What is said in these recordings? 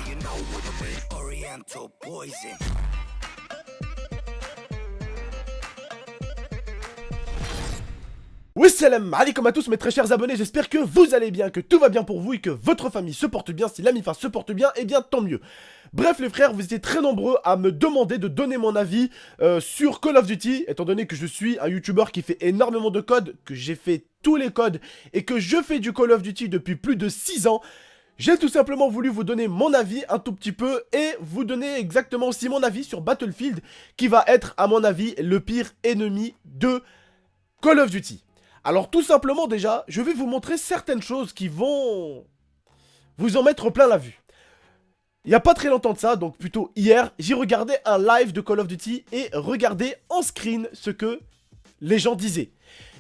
you know what I mean? Oriental poison. Wassalam alaikum à tous mes très chers abonnés, j'espère que vous allez bien, que tout va bien pour vous et que votre famille se porte bien. Si la MIFA se porte bien, eh bien tant mieux. Bref les frères, vous étiez très nombreux à me demander de donner mon avis sur Call of Duty, étant donné que je suis un youtubeur qui fait énormément de codes, que j'ai fait tous les codes et que je fais du Call of Duty depuis plus de 6 ans. J'ai tout simplement voulu vous donner mon avis un tout petit peu et vous donner exactement aussi mon avis sur Battlefield, qui va être à mon avis le pire ennemi de Call of Duty. Alors tout simplement déjà, je vais vous montrer certaines choses qui vont vous en mettre plein la vue. Il n'y a pas très longtemps de ça, donc plutôt hier, j'ai regardé un live de Call of Duty et regardé en screen ce que les gens disaient.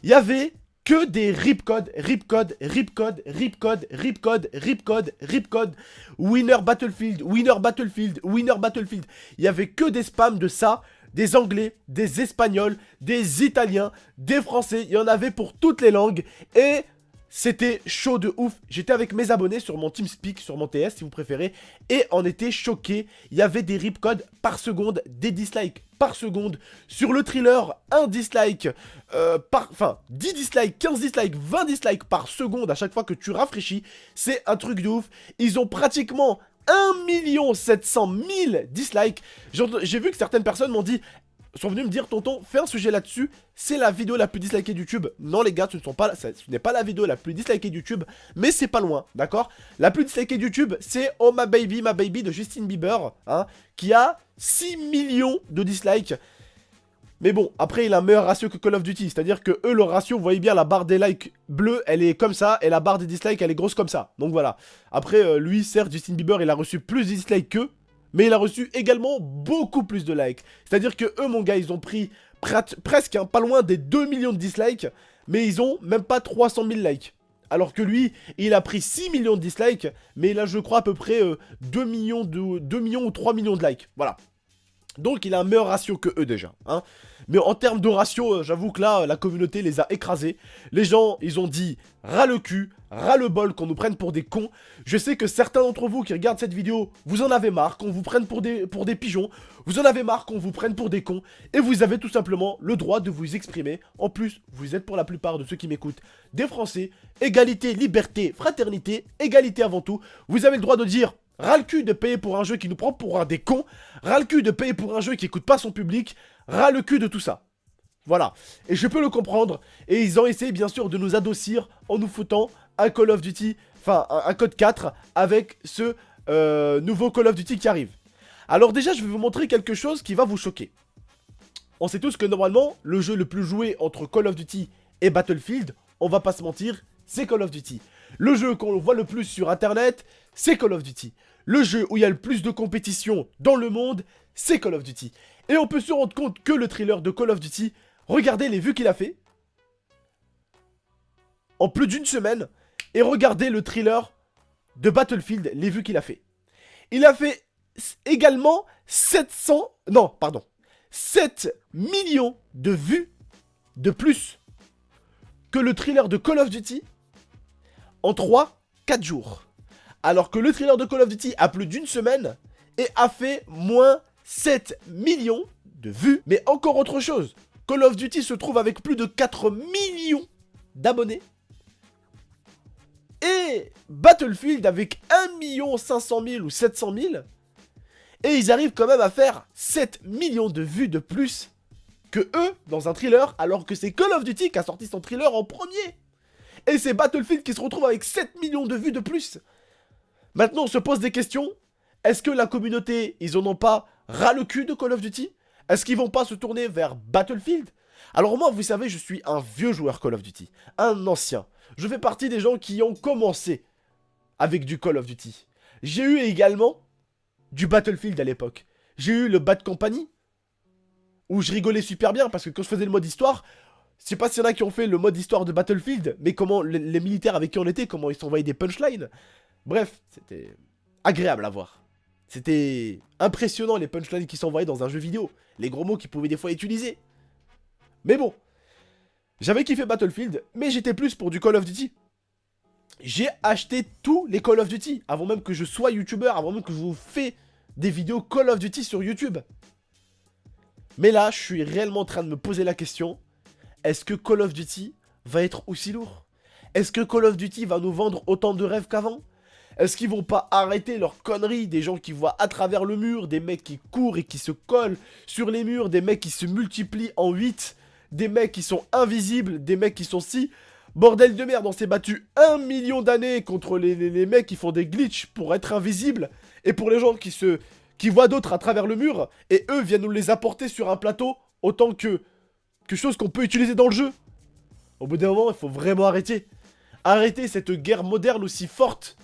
Il y avait que des ripcodes, ripcodes, ripcodes, ripcodes, ripcodes, ripcodes, ripcodes, winner Battlefield, winner Battlefield, winner Battlefield. Il y avait que des spams de ça. Des Anglais, des Espagnols, des Italiens, des Français, il y en avait pour toutes les langues et c'était chaud de ouf. J'étais avec mes abonnés sur mon TeamSpeak, sur mon TS si vous préférez, et on était choqués. Il y avait des ripcodes par seconde, des dislikes par seconde. Sur le thriller, un dislike, 10 dislikes, 15 dislikes, 20 dislikes par seconde à chaque fois que tu rafraîchis. C'est un truc de ouf. Ils ont pratiquement 1 700 000 dislikes. J'ai vu que certaines personnes m'ont dit, sont venues me dire, tonton, fais un sujet là-dessus, c'est la vidéo la plus dislikée de YouTube. Non les gars, ce n'est pas la vidéo la plus dislikée de YouTube, mais c'est pas loin, d'accord? La plus dislikée de YouTube, c'est Oh My Baby de Justin Bieber, hein, qui a 6 millions de dislikes. Mais bon, après il a un meilleur ratio que Call of Duty, c'est-à-dire que eux, le ratio, vous voyez bien, la barre des likes bleue, elle est comme ça, et la barre des dislikes, elle est grosse comme ça. Donc voilà. Après, lui, certes, Justin Bieber, il a reçu plus de dislikes qu'eux, mais il a reçu également beaucoup plus de likes. C'est-à-dire que eux, mon gars, ils ont pris presque, hein, pas loin des 2 millions de dislikes, mais ils ont même pas 300 000 likes. Alors que lui, il a pris 6 millions de dislikes, mais il a, je crois, à peu près 2 millions ou 3 millions de likes. Voilà. Donc il a un meilleur ratio que eux déjà, hein. Mais en termes de ratio, j'avoue que là, la communauté les a écrasés. Les gens, ils ont dit ras le cul, ras le bol qu'on nous prenne pour des cons. Je sais que certains d'entre vous qui regardent cette vidéo, vous en avez marre qu'on vous prenne pour des pigeons. Vous en avez marre qu'on vous prenne pour des cons. Et vous avez tout simplement le droit de vous exprimer. En plus, vous êtes pour la plupart de ceux qui m'écoutent des Français. Égalité, liberté, fraternité, égalité avant tout. Vous avez le droit de dire... Ras le cul de payer pour un jeu qui nous prend pour un des cons. Ras le cul de payer pour un jeu qui écoute pas son public. Ras le cul de tout ça. Voilà. Et je peux le comprendre. Et ils ont essayé bien sûr de nous adoucir en nous foutant un Call of Duty, enfin un code 4 avec ce nouveau Call of Duty qui arrive. Alors déjà je vais vous montrer quelque chose qui va vous choquer. On sait tous que normalement le jeu le plus joué entre Call of Duty et Battlefield, on va pas se mentir, c'est Call of Duty. Le jeu qu'on voit le plus sur internet, c'est Call of Duty. Le jeu où il y a le plus de compétition dans le monde, c'est Call of Duty. Et on peut se rendre compte que le thriller de Call of Duty, regardez les vues qu'il a fait en plus d'une semaine, et regardez le thriller de Battlefield, les vues qu'il a fait. Il a fait également 7 millions de vues de plus que le thriller de Call of Duty en 3-4 jours. Alors que le thriller de Call of Duty a plus d'une semaine et a fait moins 7 millions de vues. Mais encore autre chose, Call of Duty se trouve avec plus de 4 millions d'abonnés. Et Battlefield avec 1 500 000 ou 700 000. Et ils arrivent quand même à faire 7 millions de vues de plus que eux dans un thriller, alors que c'est Call of Duty qui a sorti son thriller en premier. Et c'est Battlefield qui se retrouve avec 7 millions de vues de plus. Maintenant, on se pose des questions. Est-ce que la communauté, ils en ont pas ras le cul de Call of Duty? Est-ce qu'ils vont pas se tourner vers Battlefield? Alors moi, vous savez, je suis un vieux joueur Call of Duty. Un ancien. Je fais partie des gens qui ont commencé avec du Call of Duty. J'ai eu également du Battlefield à l'époque. J'ai eu le Bad Company, où je rigolais super bien, parce que quand je faisais le mode histoire... Je sais pas s'il y en a qui ont fait le mode histoire de Battlefield, mais comment les militaires avec qui on était, comment ils s'envoyaient des punchlines. Bref, c'était agréable à voir. C'était impressionnant les punchlines qui s'envoyaient dans un jeu vidéo. Les gros mots qu'ils pouvaient des fois utiliser. Mais bon, j'avais kiffé Battlefield, mais j'étais plus pour du Call of Duty. J'ai acheté tous les Call of Duty, avant même que je sois YouTuber, avant même que je vous fais des vidéos Call of Duty sur YouTube. Mais là, je suis réellement en train de me poser la question, est-ce que Call of Duty va être aussi lourd? Est-ce que Call of Duty va nous vendre autant de rêves qu'avant? Est-ce qu'ils vont pas arrêter leurs conneries? Des gens qui voient à travers le mur, des mecs qui courent et qui se collent sur les murs, des mecs qui se multiplient en 8, des mecs qui sont invisibles, des mecs qui sont si... Bordel de merde, on s'est battu 1 million d'années contre les mecs qui font des glitches pour être invisibles. Et pour les gens qui voient d'autres à travers le mur, et eux viennent nous les apporter sur un plateau, autant que chose qu'on peut utiliser dans le jeu. Au bout d'un moment, il faut vraiment arrêter. Arrêter cette guerre moderne aussi forte.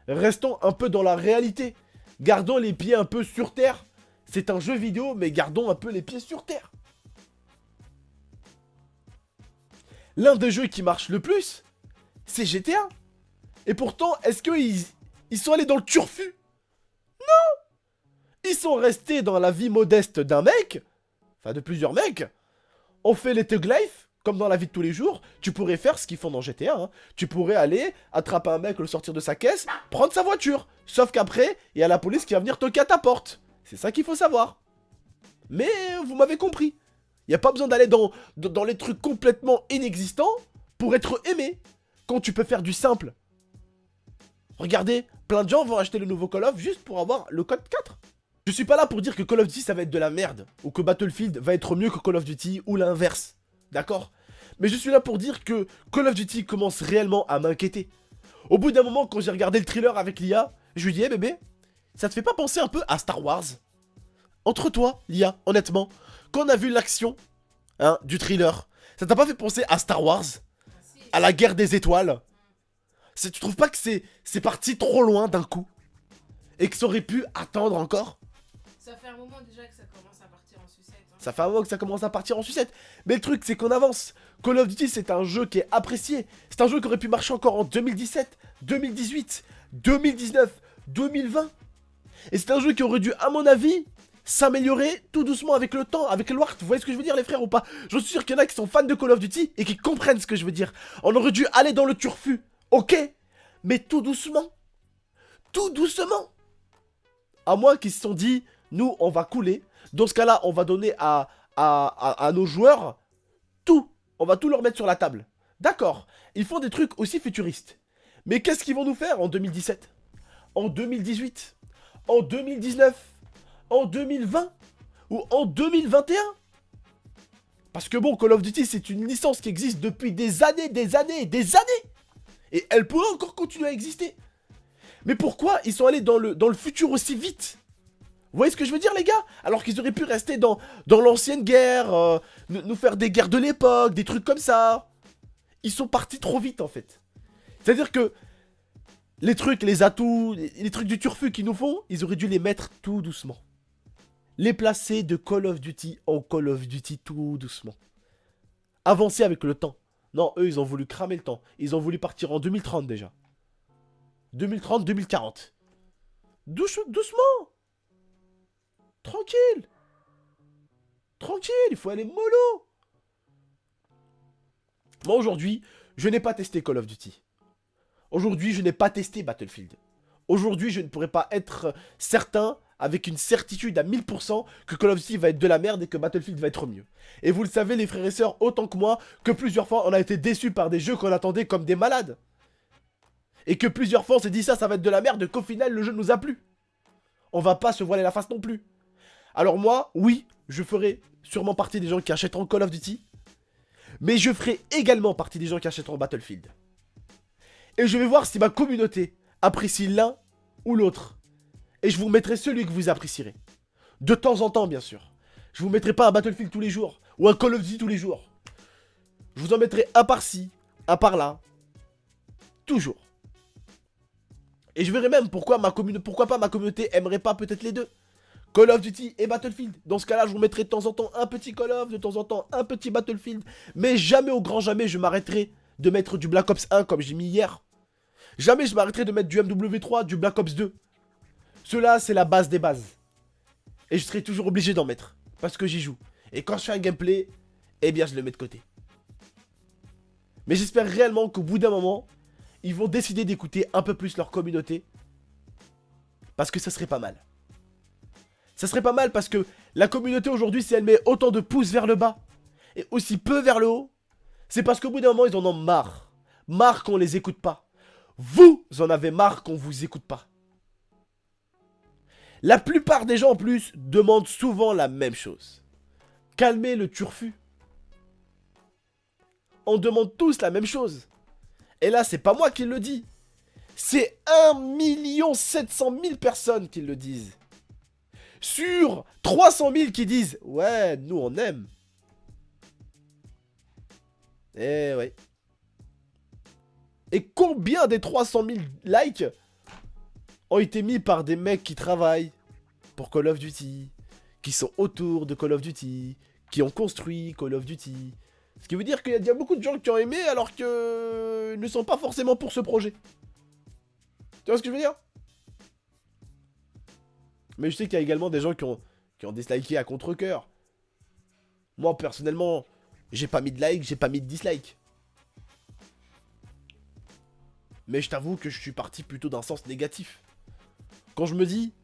Restons un peu dans la réalité. Gardons les pieds un peu sur terre. C'est un jeu vidéo, mais gardons un peu les pieds sur terre. L'un des jeux qui marche le plus, c'est GTA. Et pourtant, est-ce qu'ils sont allés dans le turfu? Non! Ils sont restés dans la vie modeste d'un mec, enfin de plusieurs mecs. On fait les Thug Life, comme dans la vie de tous les jours. Tu pourrais faire ce qu'ils font dans GTA. Hein. Tu pourrais aller attraper un mec, le sortir de sa caisse, prendre sa voiture. Sauf qu'après, il y a la police qui va venir toquer à ta porte. C'est ça qu'il faut savoir. Mais vous m'avez compris. Il n'y a pas besoin d'aller dans les trucs complètement inexistants pour être aimé. Quand tu peux faire du simple. Regardez, plein de gens vont acheter le nouveau Call of juste pour avoir le code 4. Je suis pas là pour dire que Call of Duty ça va être de la merde. Ou que Battlefield va être mieux que Call of Duty ou l'inverse. D'accord? Mais je suis là pour dire que Call of Duty commence réellement à m'inquiéter. Au bout d'un moment, quand j'ai regardé le thriller avec l'IA, je lui dis, hey bébé, ça te fait pas penser un peu à Star Wars? Entre toi, l'IA, honnêtement, quand on a vu l'action du thriller, ça t'a pas fait penser à Star Wars? À la guerre des étoiles? Tu trouves pas que c'est parti trop loin d'un coup? Et que ça aurait pu attendre encore? Ça fait un moment déjà que ça commence à partir en sucette. Hein. Ça fait un moment que ça commence à partir en sucette. Mais le truc, c'est qu'on avance. Call of Duty, c'est un jeu qui est apprécié. C'est un jeu qui aurait pu marcher encore en 2017, 2018, 2019, 2020. Et c'est un jeu qui aurait dû, à mon avis, s'améliorer tout doucement avec le temps, avec le Wart. Vous voyez ce que je veux dire, les frères, ou pas? Je suis sûr qu'il y en a qui sont fans de Call of Duty et qui comprennent ce que je veux dire. On aurait dû aller dans le turfu, ok? Mais tout doucement. Tout doucement. À moins qu'ils se sont dit, nous, on va couler. Dans ce cas-là, on va donner à nos joueurs tout. On va tout leur mettre sur la table. D'accord, ils font des trucs aussi futuristes. Mais qu'est-ce qu'ils vont nous faire en 2017? En 2018? En 2019? En 2020? Ou en 2021? Parce que bon, Call of Duty, c'est une licence qui existe depuis des années, des années, des années. Et elle pourrait encore continuer à exister. Mais pourquoi ils sont allés dans le futur aussi vite? Vous voyez ce que je veux dire, les gars? Alors qu'ils auraient pu rester dans l'ancienne guerre, nous faire des guerres de l'époque, des trucs comme ça. Ils sont partis trop vite, en fait. C'est-à-dire que les trucs, les atouts, les trucs du turfu qu'ils nous font, ils auraient dû les mettre tout doucement. Les placer de Call of Duty en Call of Duty tout doucement. Avancer avec le temps. Non, eux, ils ont voulu cramer le temps. Ils ont voulu partir en 2030 déjà. 2030, 2040. Doucement. Tranquille. Tranquille, il faut aller mollo. Moi, aujourd'hui, je n'ai pas testé Call of Duty. Aujourd'hui, je n'ai pas testé Battlefield. Aujourd'hui, je ne pourrais pas être certain, avec une certitude à 1000%, que Call of Duty va être de la merde et que Battlefield va être mieux. Et vous le savez, les frères et sœurs, autant que moi, que plusieurs fois, on a été déçus par des jeux qu'on attendait comme des malades. Et que plusieurs fois, on s'est dit ça va être de la merde, qu'au final, le jeu nous a plu. On va pas se voiler la face non plus. Alors moi, oui, je ferai sûrement partie des gens qui achèteront Call of Duty. Mais je ferai également partie des gens qui achèteront Battlefield. Et je vais voir si ma communauté apprécie l'un ou l'autre. Et je vous mettrai celui que vous apprécierez. De temps en temps, bien sûr. Je vous mettrai pas un Battlefield tous les jours. Ou un Call of Duty tous les jours. Je vous en mettrai un par-ci, un par-là. Toujours. Et je verrai même pourquoi pas ma communauté aimerait pas peut-être les deux. Call of Duty et Battlefield. Dans ce cas-là, je vous mettrai de temps en temps un petit Call of, de temps en temps un petit Battlefield. Mais jamais, au grand jamais, je m'arrêterai de mettre du Black Ops 1 comme j'ai mis hier. Jamais je m'arrêterai de mettre du MW3, du Black Ops 2. Cela, c'est la base des bases. Et je serai toujours obligé d'en mettre. Parce que j'y joue. Et quand je fais un gameplay, eh bien, je le mets de côté. Mais j'espère réellement qu'au bout d'un moment, ils vont décider d'écouter un peu plus leur communauté. Parce que ça serait pas mal. Ça serait pas mal parce que la communauté aujourd'hui, si elle met autant de pouces vers le bas et aussi peu vers le haut, c'est parce qu'au bout d'un moment, ils en ont marre. Marre qu'on les écoute pas. Vous en avez marre qu'on vous écoute pas. La plupart des gens en plus demandent souvent la même chose. Calmez le turfu. On demande tous la même chose. Et là, c'est pas moi qui le dis. C'est 1 700 000 personnes qui le disent. Sur 300 000 qui disent « Ouais, nous on aime ». Eh ouais. Et combien des 300 000 likes ont été mis par des mecs qui travaillent pour Call of Duty, qui sont autour de Call of Duty, qui ont construit Call of Duty. Ce qui veut dire qu'il y a beaucoup de gens qui ont aimé alors que ne sont pas forcément pour ce projet. Tu vois ce que je veux dire? Mais je sais qu'il y a également des gens qui ont disliké à contre-cœur. Moi, personnellement, j'ai pas mis de like, j'ai pas mis de dislike. Mais je t'avoue que je suis parti plutôt d'un sens négatif. Quand je me dis,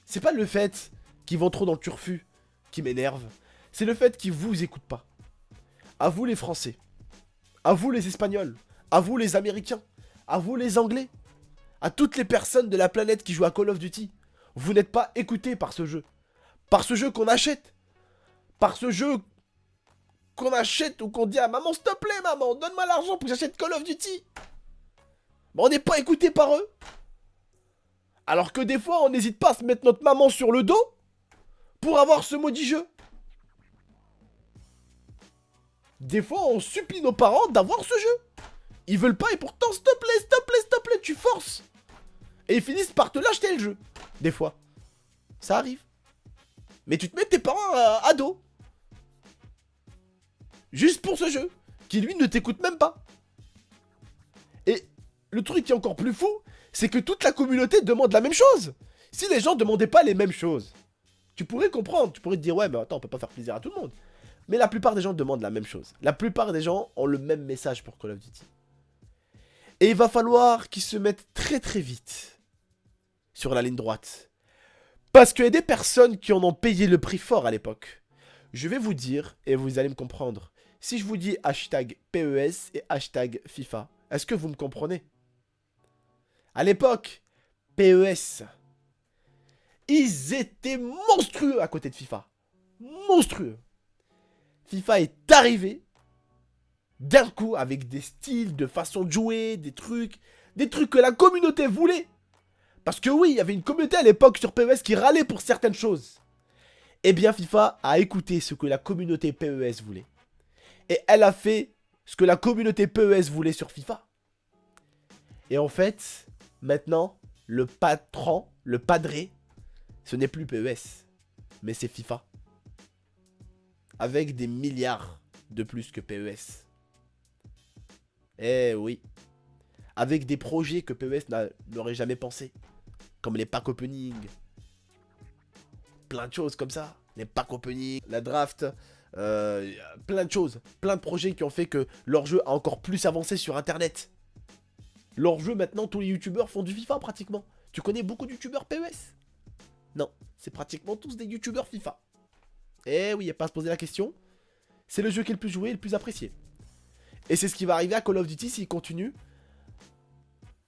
c'est pas le fait qu'ils vont trop dans le turfu qui m'énerve. C'est le fait qu'ils vous écoutent pas. À vous les Français. À vous les Espagnols. À vous les Américains. À vous les Anglais. À toutes les personnes de la planète qui jouent à Call of Duty. Vous n'êtes pas écoutés par ce jeu. Par ce jeu qu'on achète. Par ce jeu qu'on achète ou qu'on dit à maman, s'il te plaît maman, donne-moi l'argent pour que j'achète Call of Duty. Mais on n'est pas écoutés par eux. Alors que des fois, on n'hésite pas à se mettre notre maman sur le dos pour avoir ce maudit jeu. Des fois, on supplie nos parents d'avoir ce jeu. Ils veulent pas et pourtant, s'il te plaît, s'il te plaît, s'il te plaît, tu forces. Et ils finissent par te l'acheter le jeu. Des fois. Ça arrive. Mais tu te mets tes parents à dos. Juste pour ce jeu. Qui lui ne t'écoute même pas. Et le truc qui est encore plus fou, c'est que toute la communauté demande la même chose. Si les gens demandaient pas les mêmes choses, tu pourrais comprendre. Tu pourrais te dire, ouais, mais attends, on peut pas faire plaisir à tout le monde. Mais la plupart des gens demandent la même chose. La plupart des gens ont le même message pour Call of Duty. Et il va falloir qu'ils se mettent très très vite sur la ligne droite. Parce qu'il y a des personnes qui en ont payé le prix fort à l'époque. Je vais vous dire, et vous allez me comprendre. Si je vous dis hashtag PES et hashtag FIFA, est-ce que vous me comprenez? À l'époque, PES, ils étaient monstrueux à côté de FIFA. Monstrueux. FIFA est arrivé d'un coup avec des styles, de façon de jouer, des trucs que la communauté voulait. Parce que oui, il y avait une communauté à l'époque sur PES qui râlait pour certaines choses. Eh bien, FIFA a écouté ce que la communauté PES voulait. Et elle a fait ce que la communauté PES voulait sur FIFA. Et en fait, maintenant, le patron, le padré, ce n'est plus PES, mais c'est FIFA. Avec des milliards de plus que PES. Eh oui. Avec des projets que PES n'aurait jamais pensé. Comme les packs opening. Plein de choses comme ça. Les packs opening, la draft. Plein de choses. Plein de projets qui ont fait que leur jeu a encore plus avancé sur internet. Leur jeu maintenant, tous les youtubeurs font du FIFA pratiquement. Tu connais beaucoup de youtubeurs PES? Non. C'est pratiquement tous des youtubeurs FIFA. Eh oui, il n'y a pas à se poser la question. C'est le jeu qui est le plus joué et le plus apprécié. Et c'est ce qui va arriver à Call of Duty s'il continue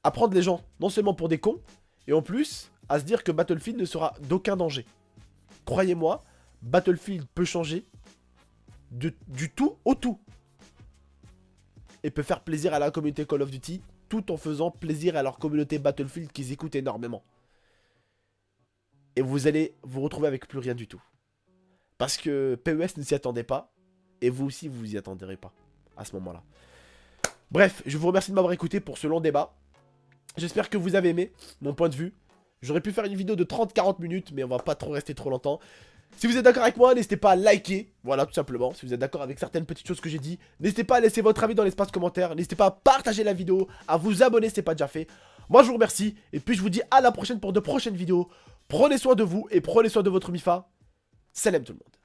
à prendre les gens, non seulement pour des cons, et en plus, à se dire que Battlefield ne sera d'aucun danger. Croyez-moi, Battlefield peut changer du tout au tout. Et peut faire plaisir à la communauté Call of Duty, tout en faisant plaisir à leur communauté Battlefield qu'ils écoutent énormément. Et vous allez vous retrouver avec plus rien du tout. Parce que PES ne s'y attendait pas. Et vous aussi, vous vous y attenderez pas. À ce moment-là. Bref, je vous remercie de m'avoir écouté pour ce long débat. J'espère que vous avez aimé mon point de vue. J'aurais pu faire une vidéo de 30-40 minutes. Mais on va pas trop rester trop longtemps. Si vous êtes d'accord avec moi, n'hésitez pas à liker. Voilà, tout simplement. Si vous êtes d'accord avec certaines petites choses que j'ai dit, n'hésitez pas à laisser votre avis dans l'espace commentaire. N'hésitez pas à partager la vidéo, à vous abonner si ce n'est pas déjà fait. Moi, je vous remercie. Et puis, je vous dis à la prochaine pour de prochaines vidéos. Prenez soin de vous et prenez soin de votre MIFA. Salam tout le monde.